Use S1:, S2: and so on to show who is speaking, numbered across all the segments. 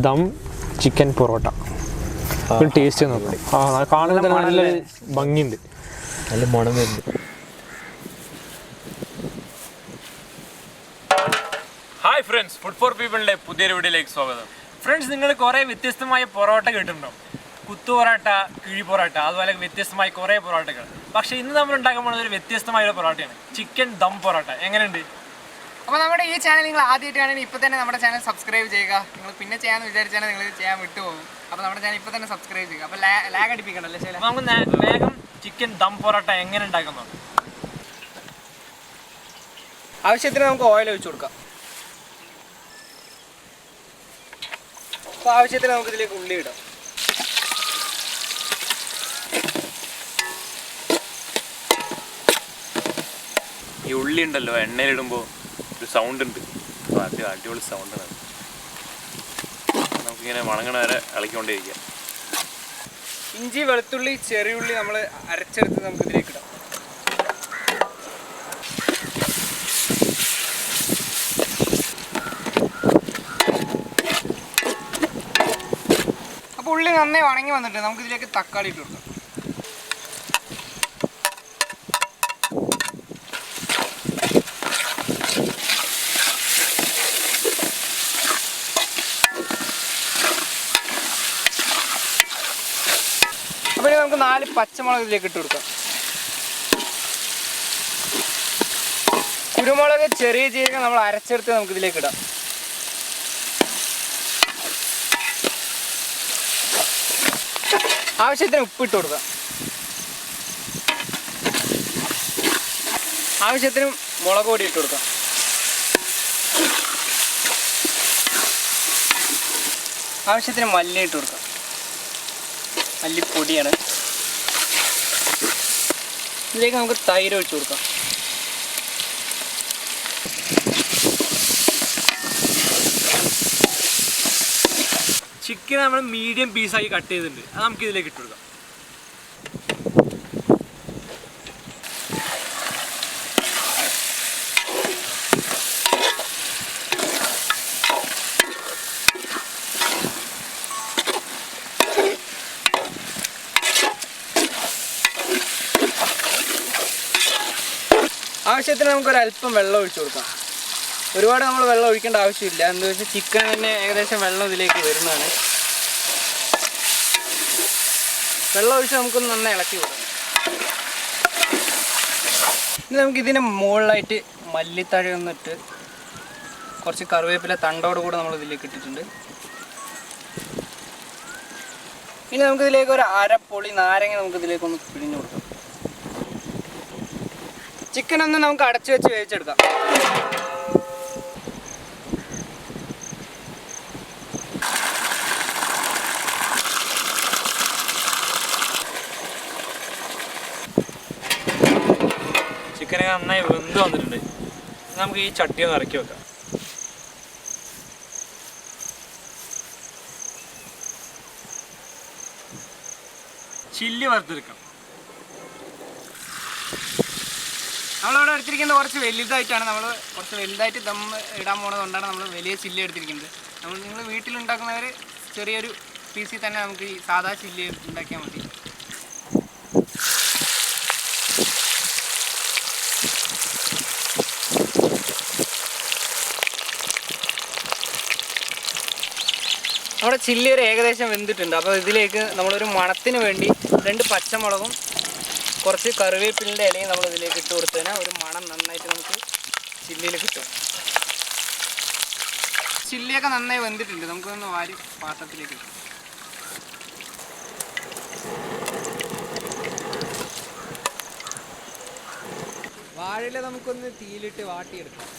S1: Dum chicken parotta. ഒരു taste നോക്കാം. കാണുമ്പോൾ തന്നെ നല്ല ഭംഗിയുണ്ട്,
S2: നല്ല മണം വരുന്നുണ്ട്.
S3: ഹായ് ഫ്രണ്ട്സ്, ഫുഡ് ഫോർ പീപ്പിളിൻ്റെ പുതിയൊരു വീഡിയോയിലേക്ക് സ്വാഗതം. ഫ്രണ്ട്സ്, നിങ്ങൾ കുറേ വ്യത്യസ്തമായ പൊറോട്ട കേട്ടിട്ടുണ്ടോ? കുത്തു പൊറോട്ട, കിഴി പൊറോട്ട, അതുപോലെ വ്യത്യസ്തമായ കുറേ പൊറോട്ടകൾ. പക്ഷേ ഇന്ന് നമ്മൾ ഉണ്ടാക്കാൻ പോകുന്നത് ഒരു വ്യത്യസ്തമായ പൊറോട്ടയാണ്, ചിക്കൻ ദം പൊറോട്ട. എങ്ങനെയുണ്ട്?
S4: അപ്പോൾ നമ്മുടെ ഈ ചാനൽ നിങ്ങൾ ആദ്യമായിട്ടാണെങ്കിൽ ഇപ്പോൾ തന്നെ നമ്മുടെ ചാനൽ സബ്സ്ക്രൈബ് ചെയ്യുക. നിങ്ങൾ പിന്നെ ചെയ്യാമെന്ന് വിചാരിച്ചാൽ നിങ്ങൾ ചെയ്യാൻ വിട്ടുപോകും. അപ്പോൾ നമ്മുടെ ചാനൽ ഇപ്പോൾ തന്നെ സബ്സ്ക്രൈബ് ചെയ്യുക. അപ്പോൾ ലാഗ് അടിപ്പിക്കണമല്ലോ ശരി.
S3: നമുക്ക് വേഗം ചിക്കൻ ദം പൊറോട്ട എങ്ങനെ ഉണ്ടാക്കുന്നു.
S4: ആവശ്യത്തിന് നമുക്ക് ഓയിൽ ഒഴിച്ചു കൊടുക്കാം. അപ്പോൾ ആവശ്യത്തിന് നമുക്ക് ഇതിലേക്ക് ഉള്ളി ഇടാം.
S3: ഈ ഉള്ളി ഉണ്ടല്ലോ, എണ്ണയിലിടുമ്പോൾ ഒരു സൗണ്ട് ഉണ്ട്, അടിപൊളി സൗണ്ടാണ്. നമുക്കിങ്ങനെ മണങ്ങണ വരെ ഇളക്കിക്കൊണ്ടേയിരിക്കാം.
S4: ഇഞ്ചി, വെളുത്തുള്ളി, ചെറിയുള്ളി നമ്മൾ അരച്ചെടുത്ത് നമുക്ക് ഇതിലേക്ക് ഇടാം. അപ്പോൾ ഉള്ളി നന്നായി വണങ്ങി വന്നിട്ട് നമുക്ക് ഇതിലേക്ക് തക്കാളി ഇട്ട് കൊടുക്കാം. അപ്പോൾ നമുക്ക് 4 പച്ചമുളക് ഇതിലേക്ക് ഇട്ട് കൊടുക്കാം. കുരുമുളക്, ചെറിയ ജീരകം നമ്മൾ അരച്ചെടുത്ത് നമുക്ക് ഇതിലേക്ക് ഇടാം. ആവശ്യത്തിന് ഉപ്പിട്ട് കൊടുക്കാം. ആവശ്യത്തിന് മുളക് പൊടി ഇട്ട് കൊടുക്കാം. ആവശ്യത്തിന് മല്ലി ഇട്ട് കൊടുക്കാം. മല്ലിപ്പൊടിയാണ്. ഇതിലേക്ക് നമുക്ക് തൈര് ഒഴിച്ചു കൊടുക്കാം.
S3: ചിക്കൻ നമ്മൾ മീഡിയം പീസാക്കി കട്ട് ചെയ്തിട്ടുണ്ട്, അത് നമുക്ക് ഇതിലേക്ക് ഇട്ട് കൊടുക്കാം.
S4: ആവശ്യത്തിന് നമുക്കൊരല്പം വെള്ളം ഒഴിച്ചു കൊടുക്കാം. ഒരുപാട് നമ്മൾ വെള്ളം ഒഴിക്കേണ്ട ആവശ്യമില്ല. എന്താ വെച്ചാൽ ചിക്കൻ തന്നെ ഏകദേശം വെള്ളം ഇതിലേക്ക് വരുന്നതാണ്. വെള്ളം ഒഴിച്ച് നമുക്കൊന്ന് നന്നായി ഇളക്കി കൊടുക്കാം. ഇനി നമുക്കിതിന് മുകളിലായിട്ട് മല്ലിത്തഴ ഒന്നിട്ട് കുറച്ച് കറിവേപ്പില തണ്ടോട് കൂടെ നമ്മൾ ഇതിലേക്ക് ഇട്ടിട്ടുണ്ട്. ഇനി നമുക്കിതിലേക്ക് ഒരു അരപ്പൊളി നാരങ്ങ നമുക്കിതിലേക്കൊന്ന് പിഴിഞ്ഞു കൊടുക്കാം. ചിക്കൻ ഒന്ന് നമുക്ക് അടച്ചു വെച്ച് വേവിച്ചെടുക്കാം.
S3: ചിക്കനെ നന്നായി വെന്ത് വന്നിട്ടുണ്ട്. നമുക്ക് ഈ ചട്ടി ഒന്ന് ഇറക്കി വെക്കാം. ചില്ലി വറുത്തെടുക്കാം.
S4: നമ്മളിവിടെ എടുത്തിരിക്കുന്നത് കുറച്ച് വലുതായിട്ടാണ്. നമ്മൾ കുറച്ച് വലുതായിട്ട് ദം ഇടാൻ പോകുന്നത് കൊണ്ടാണ് നമ്മൾ വലിയ ചില്ലി എടുത്തിരിക്കുന്നത്. നിങ്ങൾ വീട്ടിലുണ്ടാക്കുന്നവർ ചെറിയൊരു പീസിൽ തന്നെ നമുക്ക് ഈ സാധാ ചില്ലി ഉണ്ടാക്കിയാൽ മതി. നമ്മുടെ ചില്ലി ഒരു ഏകദേശം വെന്തിട്ടുണ്ട്. അപ്പോൾ ഇതിലേക്ക് നമ്മളൊരു മണത്തിന് വേണ്ടി 2 പച്ചമുളകും കുറച്ച് കറിവേപ്പിലിൻ്റെ ഇലയും നമ്മൾ ഇതിലേക്ക് ഇട്ട് കൊടുത്തതിനാൽ ഒരു മണം നന്നായിട്ട് നമുക്ക് ചില്ലിയിൽ കിട്ടും. ചില്ലിയൊക്കെ നന്നായി വെന്തിട്ടുണ്ട്. നമുക്കൊന്ന് വാരി പാത്രത്തിലേക്ക് ഇട്ടു. വാഴയില നമുക്കൊന്ന് തീയിലിട്ട് വാട്ടിയെടുക്കാം.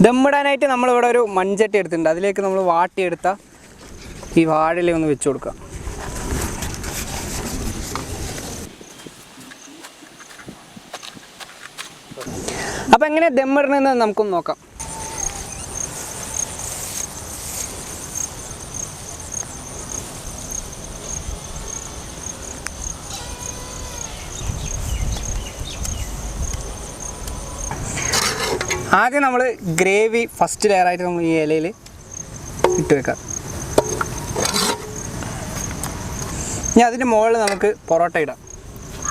S4: ദമ്മിടാനായിട്ട് നമ്മളിവിടെ ഒരു മൺചട്ടി എടുത്തിട്ടുണ്ട്. അതിലേക്ക് നമ്മൾ വാട്ടിയെടുത്ത ഈ വാഴയില ഒന്ന് വെച്ച് കൊടുക്കാം. അപ്പോൾ എങ്ങനെ ദമ്മിടണമെന്ന് നമുക്കൊന്ന് നോക്കാം. ആദ്യം നമ്മൾ ഗ്രേവി ഫസ്റ്റ് ലെയറായിട്ട് നമ്മൾ ഈ ഇലയിൽ ഇട്ട് വെക്കാം. ഇനി അതിൻ്റെ മുകളിൽ നമുക്ക് പൊറോട്ട ഇടാം.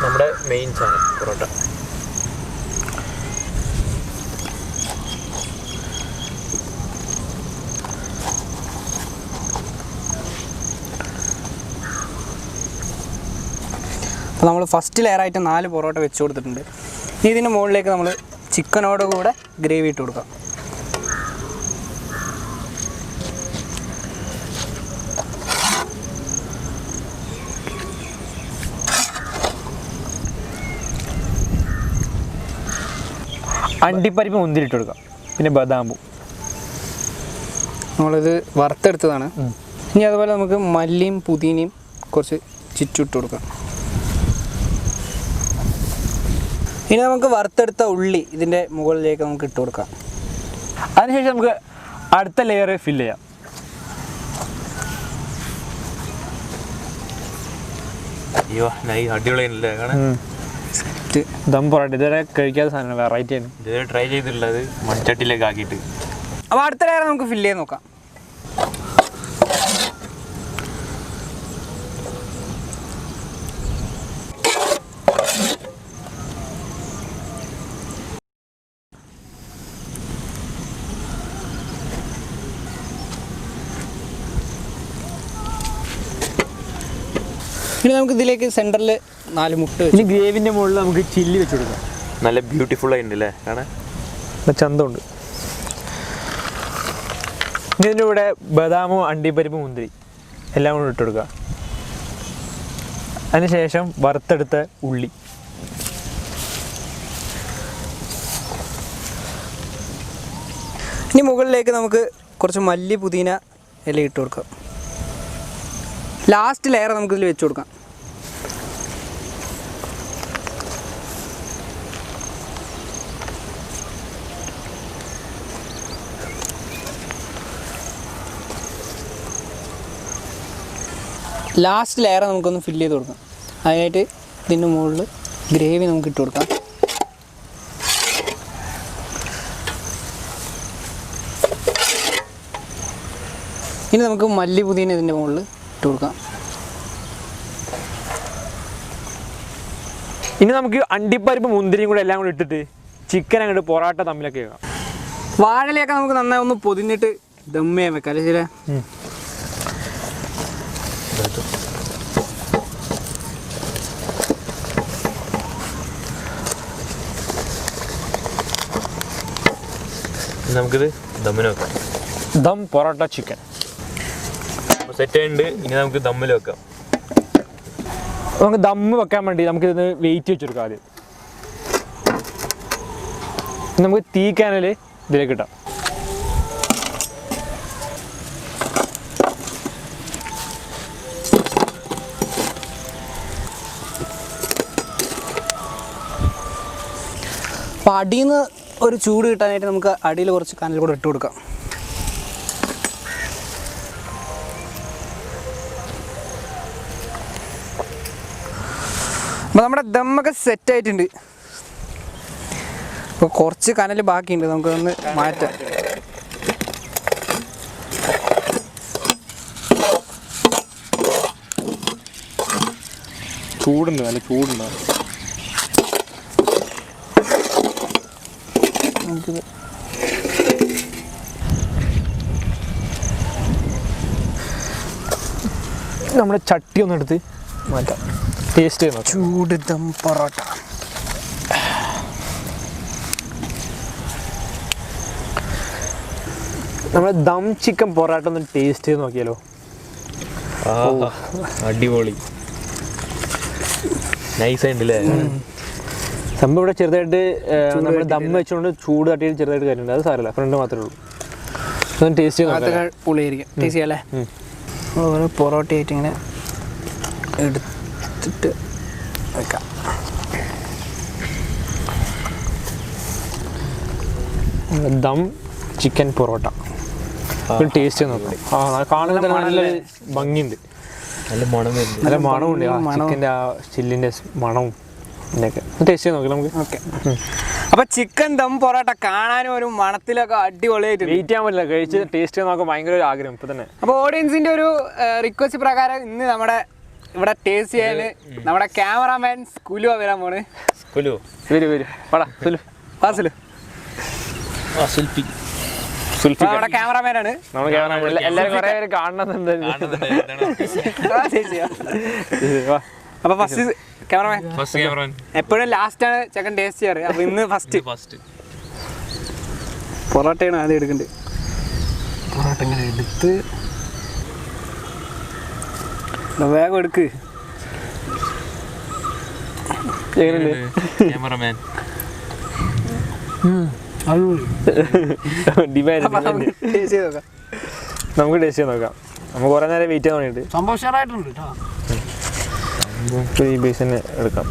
S2: നമ്മുടെ മെയിൻ സാധനം പൊറോട്ട.
S4: അപ്പോൾ നമ്മൾ ഫസ്റ്റ് ലെയറായിട്ട് 4 പൊറോട്ട വെച്ച് കൊടുത്തിട്ടുണ്ട്. ഇനി ഇതിൻ്റെ മുകളിലേക്ക് നമ്മൾ ചിക്കനോട് കൂടെ ഗ്രേവി ഇട്ട് കൊടുക്കാം.
S1: അണ്ടിപ്പരിപ്പ് മുന്തിരി ഇട്ട് കൊടുക്കാം, പിന്നെ ബദാമും.
S4: നമ്മളിത് വറുത്തെടുത്തതാണ്. ഇനി അതുപോലെ നമുക്ക് മല്ലിയും പുതിനയും കുറച്ച് ചുറ്റിട്ട് കൊടുക്കാം. ഇനി നമുക്ക് വറുത്തെടുത്ത ഉള്ളി ഇതിൻ്റെ മുകളിലേക്ക് നമുക്ക് ഇട്ട് കൊടുക്കാം.
S1: അതിനുശേഷം നമുക്ക് അടുത്ത ലെയർ ഫില്ല് ചെയ്യാം.
S2: അയ്യോ അടിപൊളിയല്ലേ കാണാൻ.
S1: ദം പൊറോട്ട ഇതുവരെ കഴിക്കാത്ത സാധനം, വെറൈറ്റി ആണ്.
S2: ഇതുവരെ ട്രൈ ചെയ്തിട്ടുള്ളത് മൺചട്ടിയിലേക്ക് ആക്കിയിട്ട്.
S4: അപ്പോൾ അടുത്ത ലെയർ നമുക്ക് ഫില്ല് ചെയ്ത് നോക്കാം. ഇനി നമുക്ക് ഇതിലേക്ക് സെൻറ്ററിൽ 4 മുട്ട വെച്ച്
S1: ഇനി ഗ്രേവിൻ്റെ മുകളിൽ നമുക്ക് ചില്ലി വെച്ച് കൊടുക്കാം.
S2: നല്ല ബ്യൂട്ടിഫുൾ ആയിട്ടുണ്ട് അല്ലേ കാണാൻ.
S1: ചന്തമുണ്ട്. ഇനി ഇതിൻ്റെ കൂടെ ബദാമും അണ്ടിപ്പരിപ്പ് മുന്തിരി എല്ലാം കൂടെ ഇട്ട് കൊടുക്കുക. അതിനുശേഷം വറുത്തെടുത്ത ഉള്ളി.
S4: ഇനി മുകളിലേക്ക് നമുക്ക് കുറച്ച് മല്ലി പുതിന ഇല ഇട്ട് കൊടുക്കാം. ലാസ്റ്റ് ലെയർ നമുക്കിതിൽ വെച്ച് കൊടുക്കാം. ലാസ്റ്റ് ലെയർ നമുക്കൊന്ന് ഫില്ല് ചെയ്ത് കൊടുക്കാം. അതിനായിട്ട് ഇതിൻ്റെ മുകളിൽ ഗ്രേവി നമുക്ക് ഇട്ട് കൊടുക്കാം. ഇനി നമുക്ക് മല്ലി പുതിന ഇതിൻ്റെ മുകളിൽ ഇട്ട് കൊടുക്കാം.
S1: ഇനി നമുക്ക് അണ്ടിപ്പരിപ്പ് മുന്തിരിയും കൂടെ എല്ലാം കൂടെ ഇട്ടിട്ട് ചിക്കൻ അങ്ങോട്ട് പൊറോട്ട തമ്മിലൊക്കെ വെക്കാം.
S4: വാഴയിലൊക്കെ നമുക്ക് നന്നായി ഒന്ന് പൊതിഞ്ഞിട്ട് ദം ചെയ്യാൻ വെക്കാം അല്ലേ ശരി.
S2: നമുക്കിത് ദമ്മിന് വെക്കാം.
S1: ദം പൊറോട്ട ചിക്കൻ
S2: സെറ്റ് ആയിട്ടുണ്ട്. ഇനി നമുക്ക് ദമ്മിൽ വെക്കാം.
S1: നമുക്ക് ദമ്മ് വെക്കാൻ വേണ്ടി നമുക്കിത് വെയിറ്റ് വെച്ചെടുക്കാം. ആദ്യം നമുക്ക് തീ കാനൽ ഇതിലേക്ക് ഇടാം.
S4: അപ്പോൾ അടിയിൽ നിന്ന് ഒരു ചൂട് കിട്ടാനായിട്ട് നമുക്ക് അടിയിൽ കുറച്ച് കനൽ കൂടെ ഇട്ട് കൊടുക്കാം. അപ്പോൾ നമ്മുടെ ദമ്മൊക്കെ സെറ്റായിട്ടുണ്ട്. അപ്പോൾ കുറച്ച് കനൽ ബാക്കിയുണ്ട്, നമുക്കൊന്ന് മാറ്റാം.
S1: ചൂടുണ്ട്, നല്ല ചൂടുണ്ട്.
S4: നമുക്കിത്
S1: നമ്മുടെ ചട്ടി ഒന്ന് എടുത്ത് മാറ്റാം. ടേസ്റ്റ് ചെയ്യുന്നു.
S4: ചൂട് ദം പൊറോട്ട.
S1: നമ്മുടെ ദം ചിക്കൻ പൊറോട്ട ഒന്ന് ടേസ്റ്റ് ചെയ്ത് നോക്കിയാലോ.
S2: അടിപൊളി നൈസായിട്ടല്ലേ.
S1: സംഭവം ഇവിടെ ചെറുതായിട്ട് നമ്മൾ ദം വെച്ചുകൊണ്ട് ചൂട് തട്ടിയിട്ട് ചെറുതായിട്ട് കാര്യമുണ്ട്. അത് സാരമില്ല, ഫ്രണ്ട് മാത്രമേ ഉള്ളൂ. ഒന്ന് ടേസ്റ്റ് ചെയ്ത്
S4: പുളിയായിരിക്കും. ടേസ്റ്റ് ചെയ്യാം അല്ലേ. ഓരോ പൊറോട്ട ആയിട്ട് ഇങ്ങനെ എടുത്തിട്ട് വെക്കാം.
S1: ദം ചിക്കൻ പൊറോട്ട ടേസ്റ്റ് ചെയ്ത് നോക്കാം. കാണുമ്പോൾ തന്നെ നല്ല ഭംഗിയുണ്ട്,
S2: നല്ല മണം വരുന്നുണ്ട്.
S1: നല്ല മണമുണ്ട്. ആ ചിക്കൻ്റെ ആ ചില്ലിൻ്റെ മണവും ഇതിനൊക്കെ ടേസ്റ്റ് ചെയ്ത് നോക്കാം നമുക്ക്.
S4: ഓക്കെ, അപ്പൊ ചിക്കൻ ദം പൊറോട്ട കാണാനും ഒരു മണത്തിലൊക്കെ അടിപൊളിയായിട്ട്
S1: വെയിറ്റ് ചെയ്യാൻ പറ്റില്ല, കഴിച്ച് ടേസ്റ്റ് ചെയ്യാൻ നോക്കാൻ ഭയങ്കര ഒരു ആഗ്രഹം ഇപ്പൊ തന്നെ.
S4: അപ്പോൾ ഓഡിയൻസിന്റെ ഒരു റിക്വസ്റ്റ് പ്രകാരം ഇന്ന് നമ്മുടെ ഇവിടെ ടേസ്റ്റ് ചെയ്യാൻ നമ്മുടെ ക്യാമറാമാൻ സ്കുലു വരാൻ പോണ്.
S1: വരൂ വാടാ സുലു.
S4: നമ്മുടെ ക്യാമറാമാനാണ്.
S1: എല്ലാവരും കുറെ പേര് കാണുന്നുണ്ട്.
S4: അപ്പൊ ഫസ്റ്റ് ക്യാമറമാൻ എപ്പോഴും ലാസ്റ്റ് ആണ് ചെക്കൻ ടേസ്റ്റ് ചെയ്യാറ്. അപ്പൊ ഇന്ന് ഫസ്റ്റ് പൊറോട്ടയാണ് ആദ്യം എടുക്കണ്ടത്. പൊറോട്ട ഇങ്ങനെ എടുത്ത് വേഗം എടുക്ക്.
S2: ക്യാമറമാൻ
S1: നമുക്ക് ടേസ്റ്റ് ചെയ്ത് നോക്കാം. നമുക്ക് കുറെ നേരം വെയിറ്റ് ചെയ്യാൻ വേണ്ടിട്ട്
S4: സംഭവം ഉഷാറായിട്ടുണ്ട് കേട്ടോ.
S1: ഈ ബേസ് തന്നെ എടുക്കാം.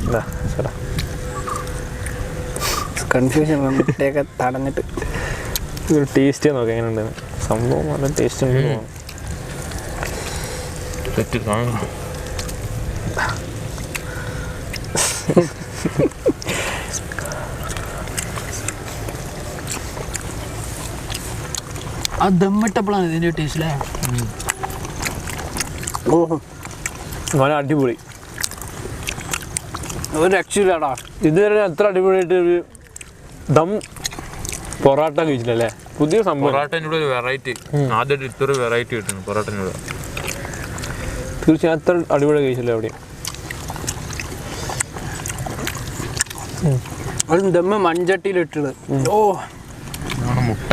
S4: കൺഫ്യൂഷൻ മുട്ടയൊക്കെ തടഞ്ഞിട്ട്
S1: ടേസ്റ്റ് ചെയ്യാൻ നോക്കാം എങ്ങനെയുണ്ടെന്ന്. സംഭവം നല്ല ടേസ്റ്റ് ഉണ്ട്.
S4: ആ ദമ്മിട്ടപ്പോഴാണ് ഇതിൻ്റെ ടേസ്റ്റ് അല്ലേ? ഓഹോ
S1: നല്ല അടിപൊളി,
S4: ഒരു രക്ഷയില്ലാടാ.
S1: ഇതുവരെ അത്ര അടിപൊളിയായിട്ട് ഒരു ദം പൊറോട്ട കഴിച്ചില്ലല്ലേ? പുതിയ സംഭവം.
S2: പൊറോട്ടൻ്റെ ഒരു വെറൈറ്റി ആദ്യമായിട്ട് ഇത്ര വെറൈറ്റി കിട്ടുന്നു പൊറോട്ടൻ്റെ.
S1: തീർച്ചയായും അത്ര അടിപൊളി കഴിച്ചില്ല എവിടെയും.
S4: അത് ദമ്മ് മൺചട്ടിയിലിട്ടത്. ഓ
S2: മുട്ട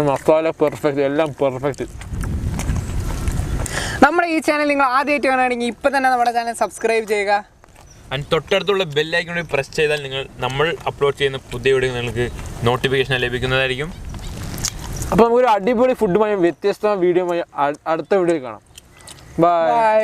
S1: മസാല പെർഫെക്റ്റ്, എല്ലാം പെർഫെക്റ്റ്.
S4: നമ്മുടെ ഈ ചാനൽ നിങ്ങൾ ആദ്യമായിട്ട് കാണുകയാണെങ്കിൽ ഇപ്പം തന്നെ നമ്മുടെ ചാനൽ സബ്സ്ക്രൈബ് ചെയ്യുക.
S2: അതിന് തൊട്ടടുത്തുള്ള ബെല്ലൈക്കൺ പ്രസ് ചെയ്താൽ നമ്മൾ അപ്ലോഡ് ചെയ്യുന്ന പുതിയ വീഡിയോ നിങ്ങൾക്ക് നോട്ടിഫിക്കേഷൻ ലഭിക്കുന്നതായിരിക്കും.
S1: അപ്പോൾ നമുക്കൊരു അടിപൊളി ഫുഡുമായി വ്യത്യസ്തമായ വീഡിയോയുമായി അടുത്ത വീഡിയോയിൽ കാണാം. ബൈ.